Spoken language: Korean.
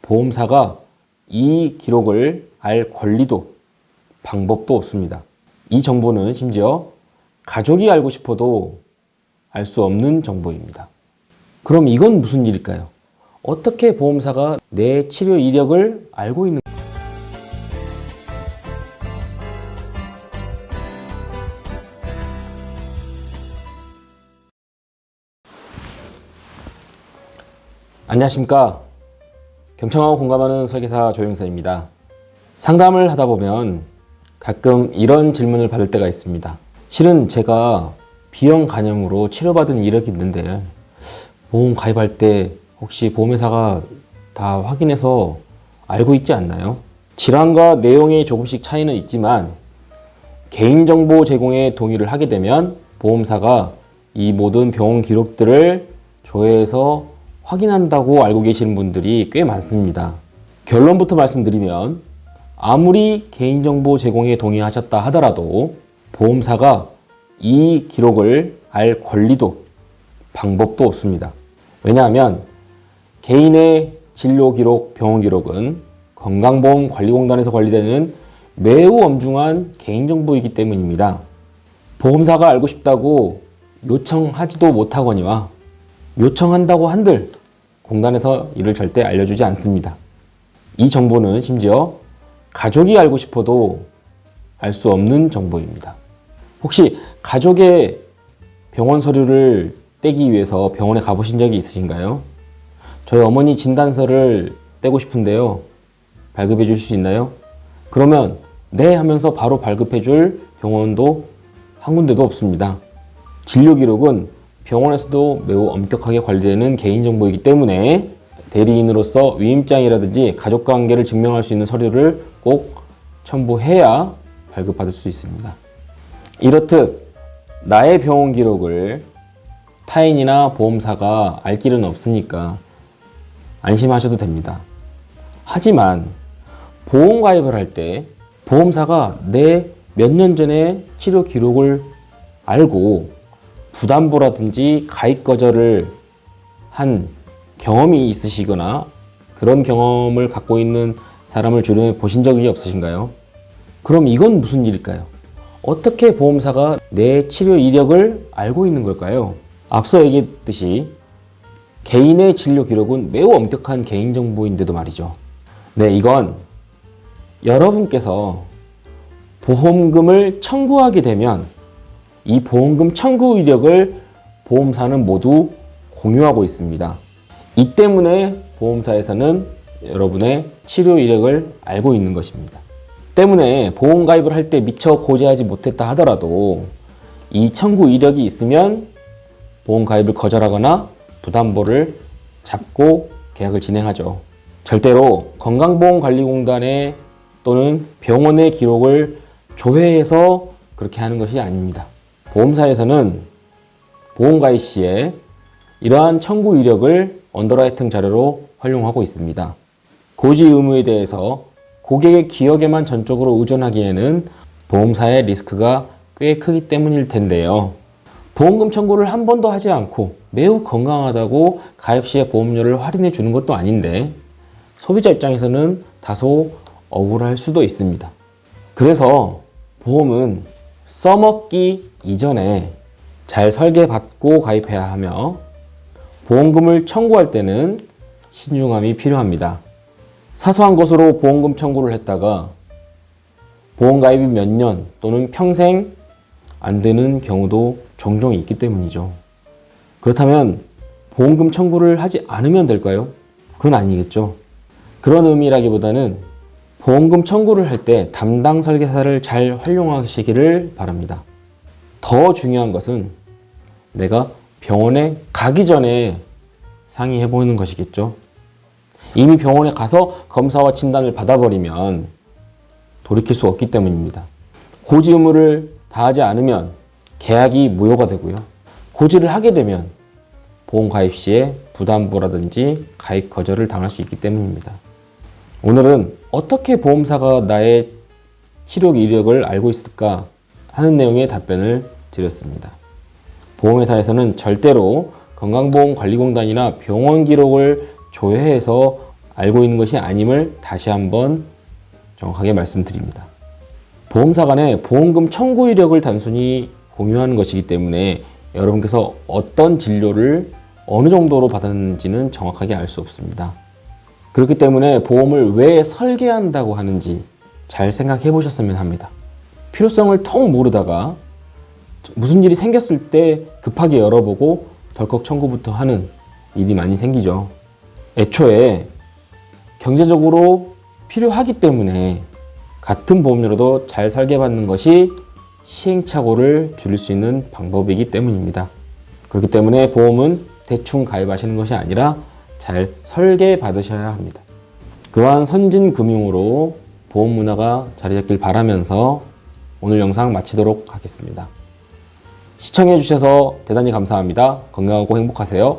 보험사가 이 기록을 알 권리도 방법도 없습니다. 이 정보는 심지어 가족이 알고 싶어도 알 수 없는 정보입니다. 그럼 이건 무슨 일일까요? 어떻게 보험사가 내 치료 이력을 알고 있는 안녕하십니까. 경청하고 공감하는 설계사 조영서입니다. 상담을 하다 보면 가끔 이런 질문을 받을 때가 있습니다. 실은 제가 B형 간염으로 치료받은 이력이 있는데 보험 가입할 때 혹시 보험회사가 다 확인해서 알고 있지 않나요? 질환과 내용에 조금씩 차이는 있지만 개인정보 제공에 동의를 하게 되면 보험사가 이 모든 병원 기록들을 조회해서 확인한다고 알고 계시는 분들이 꽤 많습니다. 결론부터 말씀드리면 아무리 개인정보 제공에 동의하셨다 하더라도 보험사가 이 기록을 알 권리도 방법도 없습니다. 왜냐하면 개인의 진료 기록, 병원 기록은 건강보험관리공단에서 관리되는 매우 엄중한 개인정보이기 때문입니다. 보험사가 알고 싶다고 요청하지도 못하거니와 요청한다고 한들 공단에서 이를 절대 알려주지 않습니다. 이 정보는 심지어 가족이 알고 싶어도 알 수 없는 정보입니다. 혹시 가족의 병원 서류를 떼기 위해서 병원에 가보신 적이 있으신가요? 저희 어머니 진단서를 떼고 싶은데요. 발급해 주실 수 있나요? 그러면 네 하면서 바로 발급해 줄 병원도 한 군데도 없습니다. 진료 기록은 병원에서도 매우 엄격하게 관리되는 개인정보이기 때문에 대리인으로서 위임장이라든지 가족관계를 증명할 수 있는 서류를 꼭 첨부해야 발급받을 수 있습니다. 이렇듯 나의 병원 기록을 타인이나 보험사가 알 길은 없으니까 안심하셔도 됩니다. 하지만 보험 가입을 할 때 보험사가 내 몇 년 전에 치료 기록을 알고 부담보라든지 가입 거절을 한 경험이 있으시거나 그런 경험을 갖고 있는 사람을 주변에 보신 적이 없으신가요? 그럼 이건 무슨 일일까요? 어떻게 보험사가 내 치료 이력을 알고 있는 걸까요? 앞서 얘기했듯이 개인의 진료 기록은 매우 엄격한 개인정보인데도 말이죠. 네, 이건 여러분께서 보험금을 청구하게 되면 이 보험금 청구 이력을 보험사는 모두 공유하고 있습니다. 이 때문에 보험사에서는 여러분의 치료 이력을 알고 있는 것입니다. 때문에 보험 가입을 할 때 미처 고지하지 못했다 하더라도 이 청구 이력이 있으면 보험 가입을 거절하거나 부담보를 잡고 계약을 진행하죠. 절대로 건강보험관리공단의 또는 병원의 기록을 조회해서 그렇게 하는 것이 아닙니다. 보험사에서는 보험 가입 시에 이러한 청구 이력을 언더라이팅 자료로 활용하고 있습니다. 고지 의무에 대해서 고객의 기억에만 전적으로 의존하기에는 보험사의 리스크가 꽤 크기 때문일 텐데요. 보험금 청구를 한 번도 하지 않고 매우 건강하다고 가입 시에 보험료를 할인해 주는 것도 아닌데 소비자 입장에서는 다소 억울할 수도 있습니다. 그래서 보험은 써먹기 이전에 잘 설계받고 가입해야 하며 보험금을 청구할 때는 신중함이 필요합니다. 사소한 것으로 보험금 청구를 했다가 보험 가입이 몇 년 또는 평생 안 되는 경우도 종종 있기 때문이죠. 그렇다면 보험금 청구를 하지 않으면 될까요? 그건 아니겠죠. 그런 의미라기보다는 보험금 청구를 할 때 담당 설계사를 잘 활용하시기를 바랍니다. 더 중요한 것은 내가 병원에 가기 전에 상의해 보는 것이겠죠. 이미 병원에 가서 검사와 진단을 받아버리면 돌이킬 수 없기 때문입니다. 고지 의무를 다하지 않으면 계약이 무효가 되고요. 고지를 하게 되면 보험 가입 시에 부담보라든지 가입 거절을 당할 수 있기 때문입니다. 오늘은 어떻게 보험사가 나의 치료 이력을 알고 있을까 하는 내용의 답변을 드렸습니다. 보험회사에서는 절대로 건강보험관리공단이나 병원 기록을 조회해서 알고 있는 것이 아님을 다시 한번 정확하게 말씀드립니다. 보험사 간의 보험금 청구 이력을 단순히 공유하는 것이기 때문에 여러분께서 어떤 진료를 어느 정도로 받았는지는 정확하게 알 수 없습니다. 그렇기 때문에 보험을 왜 설계한다고 하는지 잘 생각해 보셨으면 합니다. 필요성을 통 모르다가 무슨 일이 생겼을 때 급하게 열어보고 덜컥 청구부터 하는 일이 많이 생기죠. 애초에 경제적으로 필요하기 때문에 같은 보험료라도 잘 설계받는 것이 시행착오를 줄일 수 있는 방법이기 때문입니다. 그렇기 때문에 보험은 대충 가입하시는 것이 아니라 잘 설계받으셔야 합니다. 그러한 선진금융으로 보험 문화가 자리 잡길 바라면서 오늘 영상 마치도록 하겠습니다. 시청해 주셔서 대단히 감사합니다. 건강하고 행복하세요.